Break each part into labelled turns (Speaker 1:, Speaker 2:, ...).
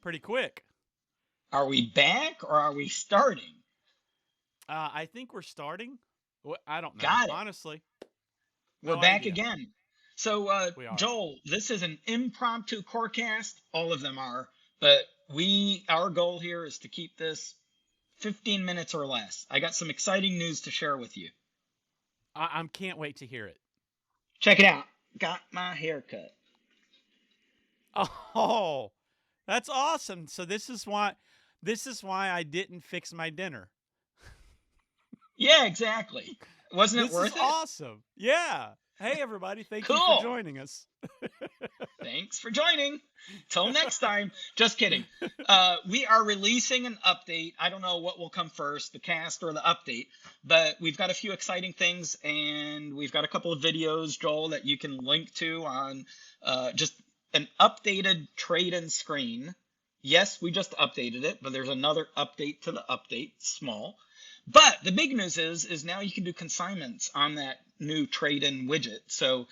Speaker 1: pretty quick.
Speaker 2: Are we back or are we starting?
Speaker 1: I think we're starting. I don't know.
Speaker 2: Got it.
Speaker 1: Honestly,
Speaker 2: We're
Speaker 1: no
Speaker 2: back
Speaker 1: idea.
Speaker 2: again. So,
Speaker 1: We are.
Speaker 2: Joel, this is an impromptu coreCAST. All of them are, but our goal here is to keep this 15 minutes or less. I got some exciting news to share with you.
Speaker 1: I can't wait to hear it.
Speaker 2: Check it out. Got my haircut.
Speaker 1: Oh, that's awesome. So this is why I didn't fix my dinner.
Speaker 2: Yeah, exactly. Wasn't it
Speaker 1: This is
Speaker 2: worth it?
Speaker 1: awesome. Yeah. Hey everybody, thank you for
Speaker 2: Cool.
Speaker 1: joining us.
Speaker 2: Thanks for joining. Till next time. Just kidding. We are releasing an update. I don't know what will come first, the cast or the update, but we've got a few exciting things, and we've got a couple of videos, Joel, that you can link to on just an updated trade-in screen. Yes, we just updated it, but there's another update to the update, small. But the big news is now you can do consignments on that new trade-in widget. So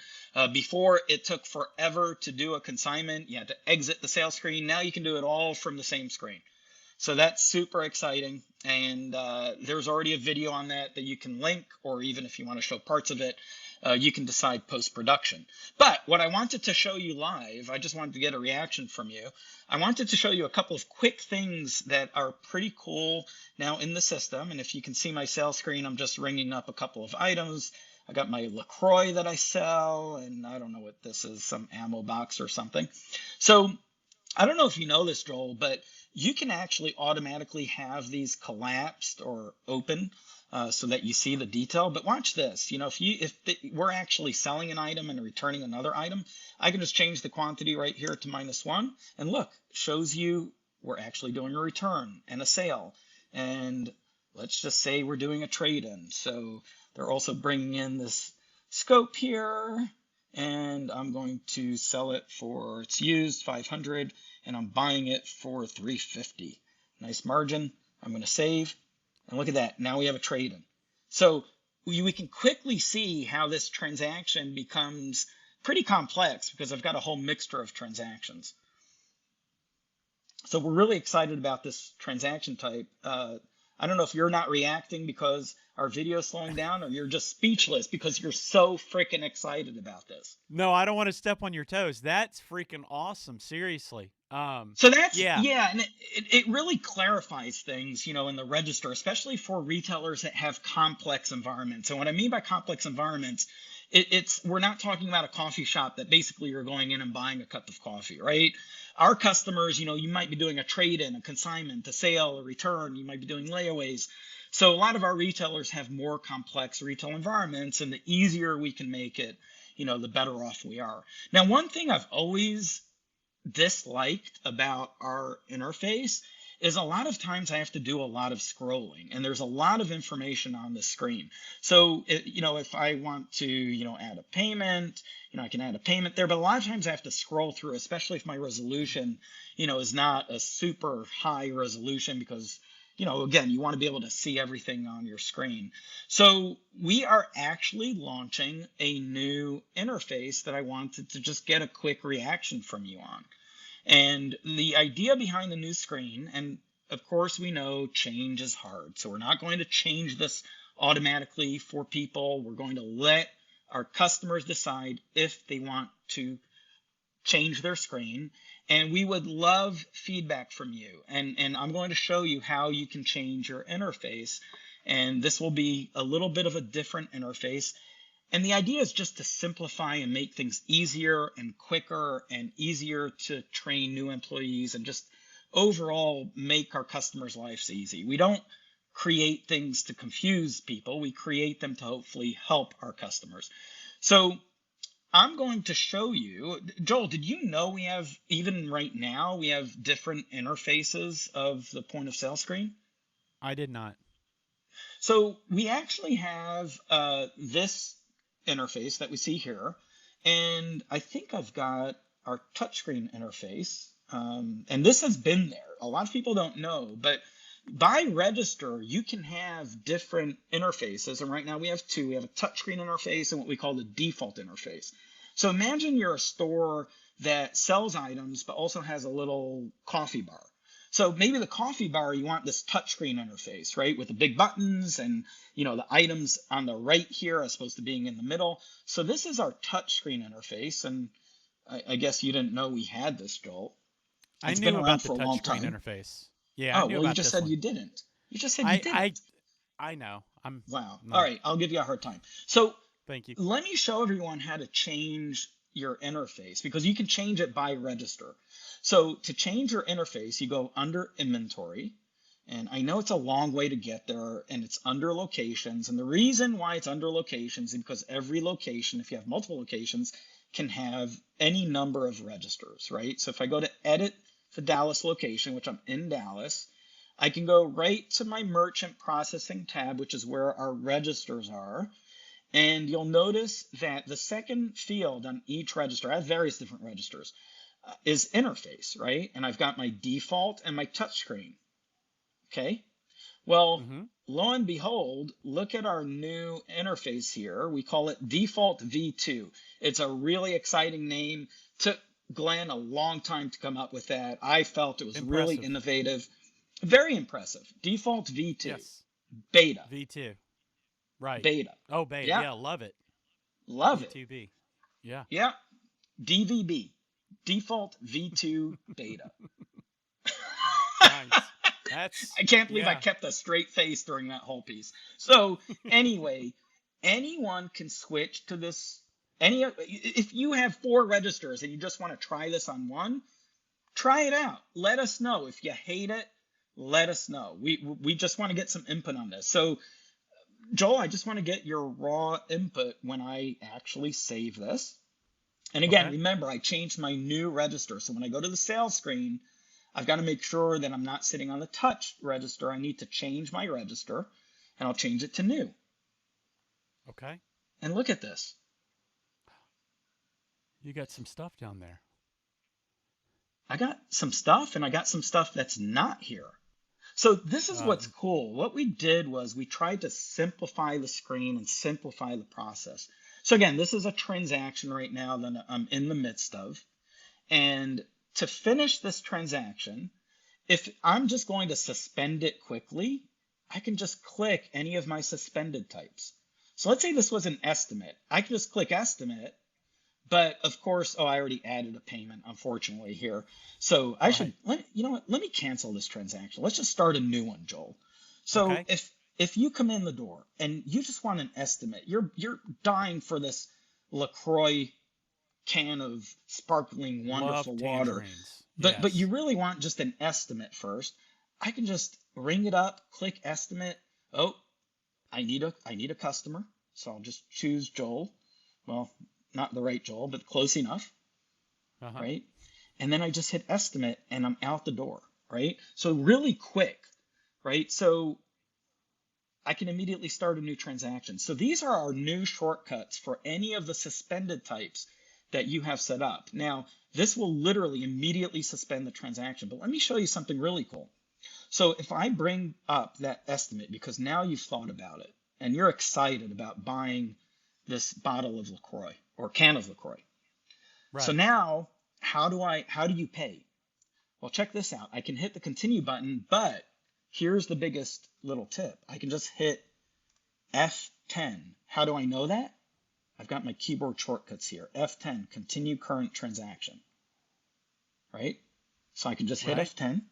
Speaker 2: before it took forever to do a consignment, you had to exit the sales screen. Now you can do it all from the same screen. So that's super exciting. And there's already a video on that you can link, or even if you want to show parts of it, you can decide post-production. But what I wanted to show you live, I just wanted to get a reaction from you. I wanted to show you a couple of quick things that are pretty cool now in the system. And if you can see my sales screen, I'm just ringing up a couple of items. I got my LaCroix that I sell, and I don't know what this is, some ammo box or something. So I don't know if you know this, Joel, but you can actually automatically have these collapsed or open so that you see the detail. But watch this. You know, we're actually selling an item and returning another item, I can just change the quantity right here to -1. And look, it shows you we're actually doing a return and a sale. And let's just say we're doing a trade-in. So they're also bringing in this scope here. And I'm going to sell it for, it's used, 500, and I'm buying it for 350. Nice margin. I'm going to save. And look at that. Now we have a trade-in. So we can quickly see how this transaction becomes pretty complex because I've got a whole mixture of transactions. So we're really excited about this transaction type. I don't know if you're not reacting because our video is slowing down, or you're just speechless because you're so freaking excited about this.
Speaker 1: No, I don't want to step on your toes. That's freaking awesome. Seriously.
Speaker 2: So that's,
Speaker 1: Yeah.
Speaker 2: yeah, and it really clarifies things, you know, in the register, especially for retailers that have complex environments. And what I mean by complex environments, we're not talking about a coffee shop that basically you're going in and buying a cup of coffee, right? Our customers, you know, you might be doing a trade-in, a consignment, a sale, a return. You might be doing layaways. So a lot of our retailers have more complex retail environments, and the easier we can make it, you know, the better off we are. Now, one thing I've always disliked about our interface is a lot of times I have to do a lot of scrolling, and there's a lot of information on the screen. So, you know, if I want to, you know, add a payment, you know, I can add a payment there, but a lot of times I have to scroll through, especially if my resolution, you know, is not a super high resolution because, you know, again, you want to be able to see everything on your screen. So we are actually launching a new interface that I wanted to just get a quick reaction from you on. And the idea behind the new screen, and of course we know change is hard, so we're not going to change this automatically for people. We're going to let our customers decide if they want to change their screen, and we would love feedback from you. And I'm going to show you how you can change your interface, and this will be a little bit of a different interface. And the idea is just to simplify and make things easier and quicker and easier to train new employees and just overall make our customers' lives easy. We don't create things to confuse people. We create them to hopefully help our customers. So I'm going to show you, Joel, did you know we have, even right now, we have different interfaces of the point of sale screen?
Speaker 1: I did not.
Speaker 2: So we actually have this interface that we see here, and I think I've got our touchscreen interface, and this has been there. A lot of people don't know, but by register, you can have different interfaces, and right now we have two. We have a touchscreen interface and what we call the default interface. So imagine you're a store that sells items, but also has a little coffee bar. So maybe the coffee bar, you want this touchscreen interface, right? With the big buttons and, the items on the right here as opposed to being in the middle. So this is our touchscreen interface. And I guess you didn't know we had this, Joel.
Speaker 1: I
Speaker 2: It's been
Speaker 1: knew
Speaker 2: around
Speaker 1: about the
Speaker 2: for a long
Speaker 1: touchscreen
Speaker 2: time.
Speaker 1: interface. Yeah, I
Speaker 2: Oh,
Speaker 1: knew
Speaker 2: well, you
Speaker 1: about
Speaker 2: just
Speaker 1: this
Speaker 2: said
Speaker 1: one.
Speaker 2: you didn't. You just said you
Speaker 1: I
Speaker 2: didn't.
Speaker 1: I I know. I'm
Speaker 2: Wow. All
Speaker 1: not.
Speaker 2: right, I'll give you a hard time. So
Speaker 1: Thank you.
Speaker 2: let me show everyone how to change your interface because you can change it by register. So to change your interface, you go under inventory. And I know it's a long way to get there, and it's under locations. And the reason why it's under locations is because every location, if you have multiple locations, can have any number of registers, right? So if I go to edit the Dallas location, which I'm in Dallas, I can go right to my merchant processing tab, which is where our registers are. And you'll notice that the second field on each register, I have various different registers, is interface, right? And I've got my default and my touchscreen. Okay. Well,
Speaker 1: Mm-hmm.
Speaker 2: lo and behold, look at our new interface here. We call it Default V2. It's a really exciting name. Took Glenn a long time to come up with that. I felt it was really
Speaker 1: Impressive.
Speaker 2: innovative. Very impressive. Default V2.
Speaker 1: Yes.
Speaker 2: Beta.
Speaker 1: V2. Right.
Speaker 2: Beta.
Speaker 1: Oh, beta.
Speaker 2: Yeah.
Speaker 1: Yeah, love it.
Speaker 2: Love it.
Speaker 1: V2B. Yeah.
Speaker 2: Yeah. DVB. Default V2 Beta.
Speaker 1: Nice. That's
Speaker 2: I can't believe I
Speaker 1: yeah.
Speaker 2: kept a straight face during that whole piece. So anyway, anyone can switch to this. If you have 4 registers and you just want to try this on one, try it out. Let us know. If you hate it, let us know. We just want to get some input on this. So Joel, I just want to get your raw input when I actually save this. And again,
Speaker 1: Okay.
Speaker 2: remember, I changed my new register. So when I go to the sales screen, I've got to make sure that I'm not sitting on the touch register. I need to change my register, and I'll change it to new.
Speaker 1: Okay.
Speaker 2: And look at this.
Speaker 1: You got some stuff down there.
Speaker 2: I got some stuff, and I got some stuff that's not here. So this is what's
Speaker 1: Um,
Speaker 2: cool. What we did was we tried to simplify the screen and simplify the process. So again, this is a transaction right now that I'm in the midst of. And to finish this transaction, if I'm just going to suspend it quickly, I can just click any of my suspended types. So let's say this was an estimate. I can just click estimate, but of course, I already added a payment, unfortunately, here. So I should,
Speaker 1: right.
Speaker 2: you know what, let me cancel this transaction. Let's just start a new one, Joel. So
Speaker 1: Okay.
Speaker 2: if you come in the door and you just want an estimate, you're dying for this LaCroix can of sparkling,
Speaker 1: Love
Speaker 2: wonderful water,
Speaker 1: tangerines.
Speaker 2: but you
Speaker 1: Yes.
Speaker 2: really want just an estimate first, I can just ring it up, click estimate. Oh, I need a customer, so I'll just choose Joel. Well, not the right Joel, but close enough,
Speaker 1: Uh-huh.
Speaker 2: right? And then I just hit estimate and I'm out the door, right? So really quick, right? So I can immediately start a new transaction. So these are our new shortcuts for any of the suspended types that you have set up. Now, this will literally immediately suspend the transaction, but let me show you something really cool. So if I bring up that estimate, because now you've thought about it and you're excited about buying this bottle of LaCroix or can of LaCroix. So
Speaker 1: Right.
Speaker 2: now how do you pay? Well, check this out. I can hit the continue button, but here's the biggest little tip. I can just hit F10. How do I know that? I've got my keyboard shortcuts here. F10, continue current transaction, right? So I can just hit
Speaker 1: Right.
Speaker 2: F10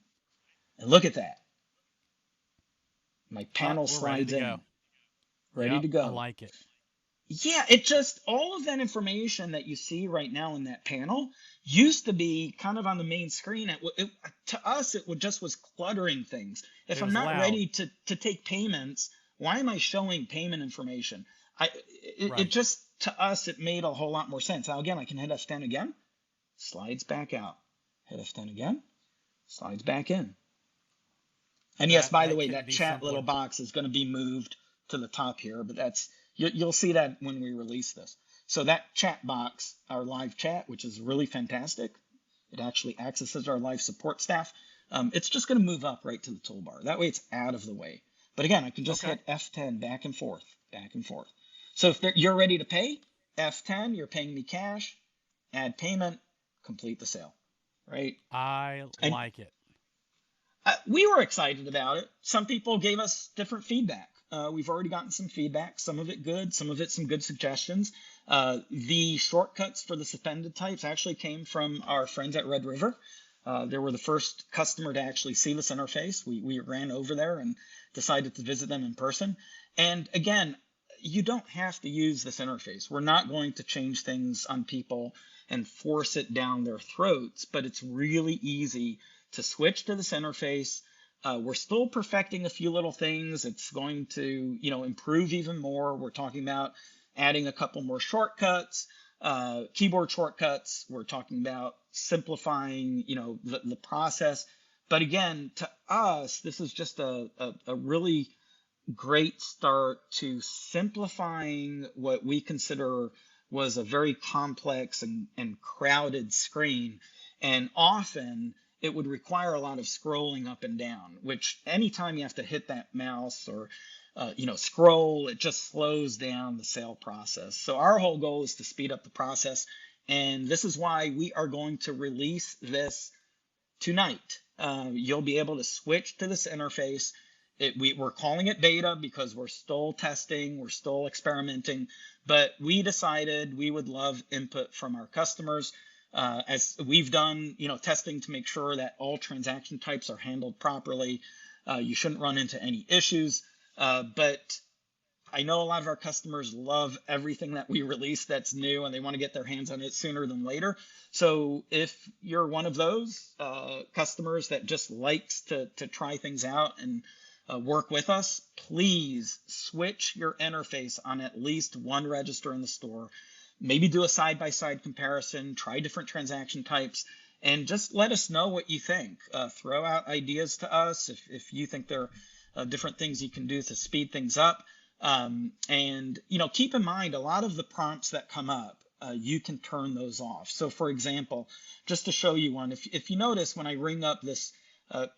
Speaker 2: and look at that. My
Speaker 1: Oh,
Speaker 2: panel
Speaker 1: we're ready
Speaker 2: slides
Speaker 1: to go.
Speaker 2: in, ready
Speaker 1: Yep.
Speaker 2: to
Speaker 1: I
Speaker 2: go.
Speaker 1: like it.
Speaker 2: Yeah, it just, all of that information that you see right now in that panel used to be kind of on the main screen. To us, it just was cluttering things. If
Speaker 1: It
Speaker 2: I'm
Speaker 1: was
Speaker 2: not
Speaker 1: loud.
Speaker 2: ready to take payments, why am I showing payment information? It
Speaker 1: Right.
Speaker 2: just, to us, it made a whole lot more sense. Now, again, I can hit F10 again, slides back out. Hit F10 again, slides back in. And yes,
Speaker 1: That
Speaker 2: by the
Speaker 1: that
Speaker 2: way,
Speaker 1: couldn't
Speaker 2: that
Speaker 1: be
Speaker 2: chat little
Speaker 1: simpler.
Speaker 2: box is going to be moved to the top here, but you'll see that when we release this. So that chat box, our live chat, which is really fantastic, it actually accesses our live support staff. It's just going to move up right to the toolbar. That way it's out of the way. But again, I can just
Speaker 1: Okay.
Speaker 2: hit F10 back and forth, back and forth. So if you're ready to pay, F10, you're paying me cash, add payment, complete the sale, right?
Speaker 1: I
Speaker 2: And
Speaker 1: like it.
Speaker 2: we were excited about it. Some people gave us different feedback. We've already gotten some feedback, some of it good, some of it some good suggestions. The shortcuts for the suspended types actually came from our friends at Red River. They were the first customer to actually see this interface. We ran over there and decided to visit them in person. And again, you don't have to use this interface. We're not going to change things on people and force it down their throats, but it's really easy to switch to this interface. We're still perfecting a few little things. It's going to, improve even more. We're talking about adding a couple more shortcuts, keyboard shortcuts. We're talking about simplifying, the process. But again, to us, this is just a really great start to simplifying what we consider was a very complex and crowded screen. And often it would require a lot of scrolling up and down, which anytime you have to hit that mouse or scroll, it just slows down the sale process. So our whole goal is to speed up the process. And this is why we are going to release this tonight. You'll be able to switch to this interface. We're calling it beta because we're still testing, we're still experimenting, but we decided we would love input from our customers. As we've done, testing to make sure that all transaction types are handled properly. You shouldn't run into any issues. But I know a lot of our customers love everything that we release that's new, and they want to get their hands on it sooner than later. So if you're one of those customers that just likes to try things out and work with us, please switch your interface on at least one register in the store. Maybe do a side-by-side comparison, try different transaction types, and just let us know what you think. Throw out ideas to us if you think there are different things you can do to speed things up. And keep in mind, a lot of the prompts that come up, you can turn those off. So for example, just to show you one, if you notice when I ring up this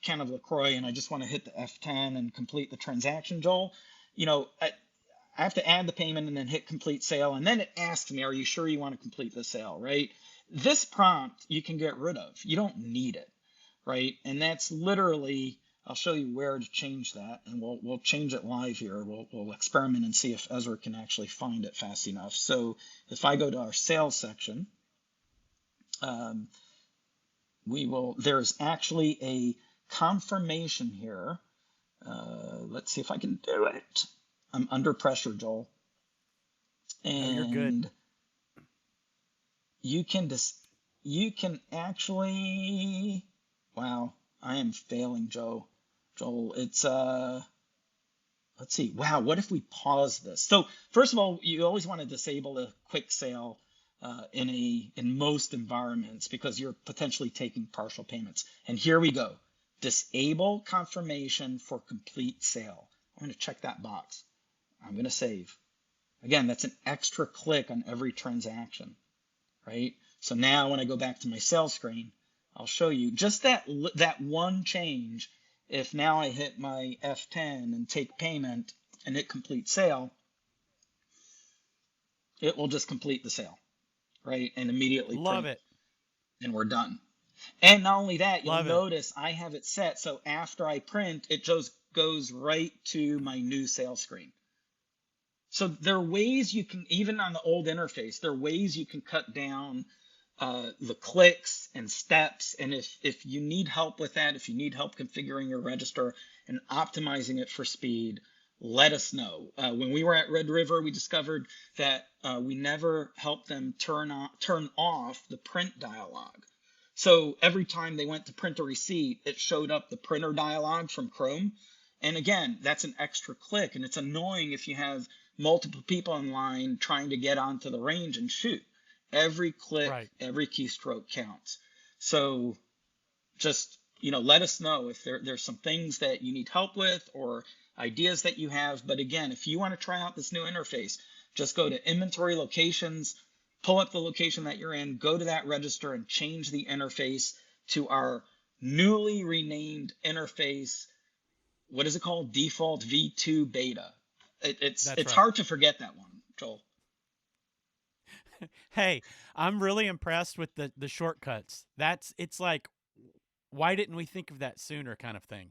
Speaker 2: can of LaCroix and I just want to hit the F10 and complete the transaction, Joel, I have to add the payment and then hit complete sale. And then it asks me, are you sure you want to complete the sale, right? This prompt you can get rid of. You don't need it, right? And that's literally, I'll show you where to change that, and we'll change it live here. We'll experiment and see if Ezra can actually find it fast enough. So if I go to our sales section, there's actually a confirmation here. Let's see if I can do it. I'm under pressure, Joel.
Speaker 1: No, you're good.
Speaker 2: And you can actually, wow, I am failing, Joel. It's let's see. Wow, what if we pause this? So first of all, you always want to disable a quick sale in most environments because you're potentially taking partial payments. And here we go. Disable confirmation for complete sale. I'm going to check that box. I'm going to save. Again, that's an extra click on every transaction, right? So now when I go back to my sales screen, I'll show you just that one change. If now I hit my F10 and take payment and hit complete sale, it will just complete the sale, right? And immediately
Speaker 1: Love
Speaker 2: print,
Speaker 1: it.
Speaker 2: and we're done. And not only that, you'll
Speaker 1: Love it.
Speaker 2: notice I have it set so after I print, it just goes right to my new sales screen. So there are ways you can, even on the old interface, there are ways you can cut down the clicks and steps. And if you need help with that, if you need help configuring your register and optimizing it for speed, let us know. When we were at Red River, we discovered that we never helped them turn off the print dialog. So every time they went to print a receipt, it showed up the printer dialog from Chrome. And again, that's an extra click, and it's annoying if you have multiple people in line trying to get onto the range and shoot. Every click,
Speaker 1: Right.
Speaker 2: every keystroke counts. So just, let us know if there's some things that you need help with or ideas that you have. But again, if you want to try out this new interface, just go to inventory locations, pull up the location that you're in, go to that register and change the interface to our newly renamed interface. What is it called? Default V2 beta.
Speaker 1: That's
Speaker 2: It's
Speaker 1: right.
Speaker 2: hard to forget that one, Joel.
Speaker 1: Hey, I'm really impressed with the shortcuts. It's like, why didn't we think of that sooner kind of thing.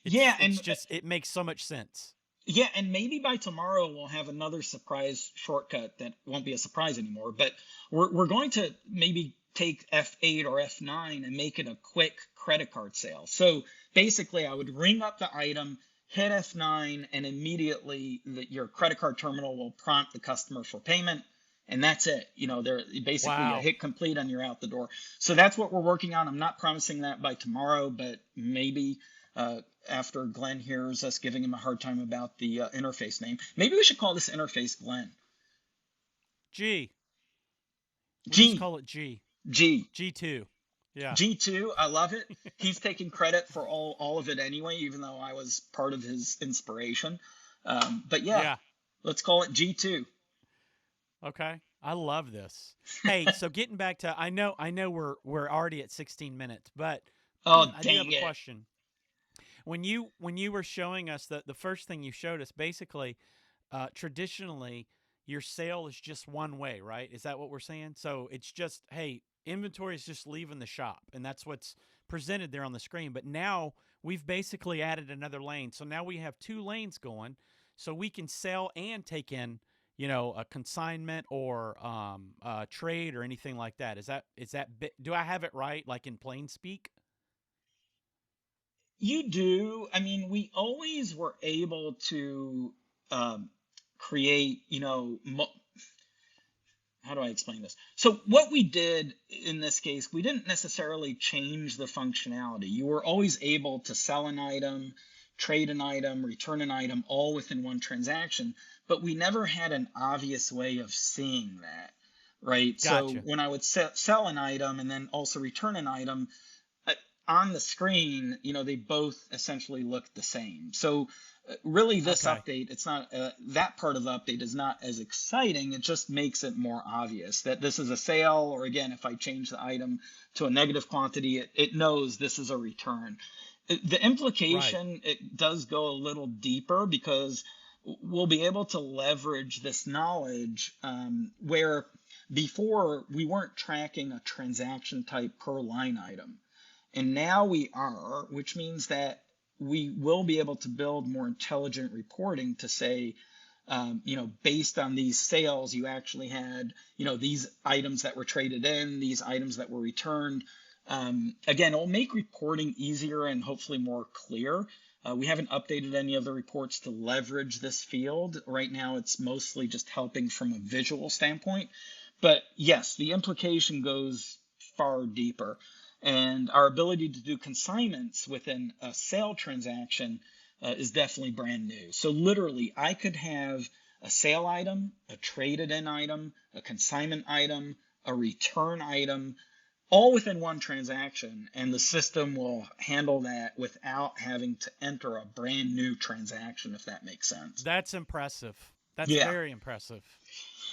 Speaker 2: Yeah,
Speaker 1: It's just it makes so much sense.
Speaker 2: yeah, and maybe by tomorrow we'll have another surprise shortcut that won't be a surprise anymore. But we're going to maybe take F8 or F9 and make it a quick credit card sale. So basically, I would ring up the item, hit F9, and immediately your credit card terminal will prompt the customer for payment. And that's it. They're basically you
Speaker 1: Wow.
Speaker 2: hit complete and you're out the door. So that's what we're working on. I'm not promising that by tomorrow, but maybe after Glenn hears us giving him a hard time about the interface name. Maybe we should call this interface Glenn.
Speaker 1: G. We'll just
Speaker 2: G,
Speaker 1: call it G.
Speaker 2: G,
Speaker 1: G2. Yeah.
Speaker 2: G2. I love it. He's taking credit for all of it anyway, even though I was part of his inspiration. But yeah,
Speaker 1: Yeah.
Speaker 2: let's call it G2.
Speaker 1: Okay. I love this. Hey, so getting back to I know we're already at 16 minutes, but
Speaker 2: Oh,
Speaker 1: I do have
Speaker 2: dang
Speaker 1: a
Speaker 2: it.
Speaker 1: question. When you were showing us the first thing you showed us, basically, traditionally your sale is just one way, right? Is that what we're saying? So it's just, hey, inventory is just leaving the shop, and that's what's presented there on the screen. But now we've basically added another lane, so now we have two lanes going, so we can sell and take in, a consignment or a trade or anything like that. Do I have it right, like in plain speak?
Speaker 2: You do. I mean, we always were able to um, create, how do I explain this? So what we did in this case, we didn't necessarily change the functionality. You were always able to sell an item, trade an item, return an item, all within one transaction, but we never had an obvious way of seeing that, right? So
Speaker 1: Gotcha.
Speaker 2: when I would sell an item and then also return an item, uh, on the screen, they both essentially look the same. So really this
Speaker 1: Okay.
Speaker 2: update, it's not that part of the update is not as exciting. It just makes it more obvious that this is a sale, or again, if I change the item to a negative quantity, it knows this is a return. The
Speaker 1: Right.
Speaker 2: implication, it does go a little deeper because we'll be able to leverage this knowledge where before we weren't tracking a transaction type per line item. And now we are, which means that we will be able to build more intelligent reporting to say, based on these sales, you actually had, these items that were traded in, these items that were returned. Again, it'll make reporting easier and hopefully more clear. We haven't updated any of the reports to leverage this field. Right now, it's mostly just helping from a visual standpoint. But yes, the implication goes far deeper. And our ability to do consignments within a sale transaction is definitely brand new. So literally, I could have a sale item, a traded in item, a consignment item, a return item, all within one transaction, and the system will handle that without having to enter a brand new transaction, if that makes sense.
Speaker 1: That's impressive. That's
Speaker 2: Yeah.
Speaker 1: very impressive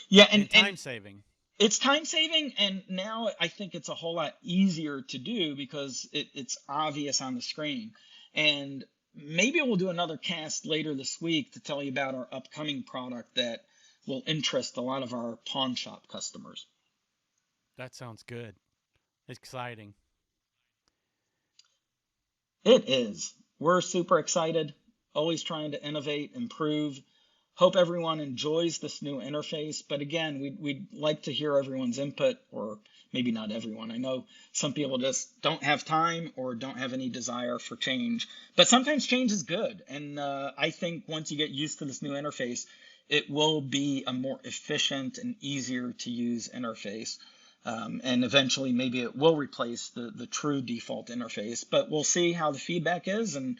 Speaker 2: Yeah, and
Speaker 1: and time saving.
Speaker 2: it's time saving, and now I think it's a whole lot easier to do because it's obvious on the screen. And maybe we'll do another cast later this week to tell you about our upcoming product that will interest a lot of our pawn shop customers.
Speaker 1: That sounds good. Exciting.
Speaker 2: It is. We're super excited, always trying to innovate, improve. Hope everyone enjoys this new interface. But again, we'd like to hear everyone's input, or maybe not everyone. I know some people just don't have time or don't have any desire for change. But sometimes change is good. And I think once you get used to this new interface, it will be a more efficient and easier to use interface. And eventually, maybe it will replace the true default interface. But we'll see how the feedback is, and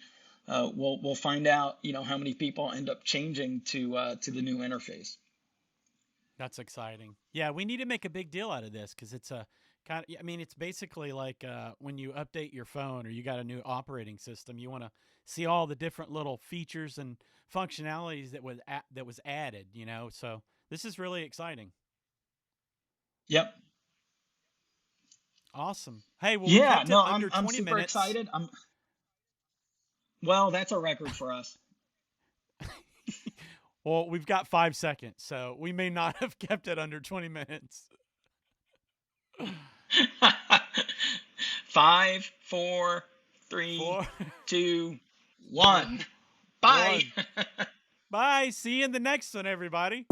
Speaker 2: we'll find out, how many people end up changing to the new interface.
Speaker 1: That's exciting. Yeah, we need to make a big deal out of this because it's a kind of, I mean, it's basically like when you update your phone or you got a new operating system, you want to see all the different little features and functionalities that was added, So this is really exciting.
Speaker 2: Yep.
Speaker 1: Awesome. Hey, well, we
Speaker 2: Yeah.
Speaker 1: kept
Speaker 2: No,
Speaker 1: it
Speaker 2: I'm
Speaker 1: under
Speaker 2: I'm
Speaker 1: 20
Speaker 2: super
Speaker 1: minutes.
Speaker 2: excited. Well, that's a record for us.
Speaker 1: Well, we've got 5 seconds, so we may not have kept it under 20 minutes.
Speaker 2: 5, 4, 3,
Speaker 1: 4,
Speaker 2: 2, 1. Bye.
Speaker 1: Bye. See you in the next one, everybody.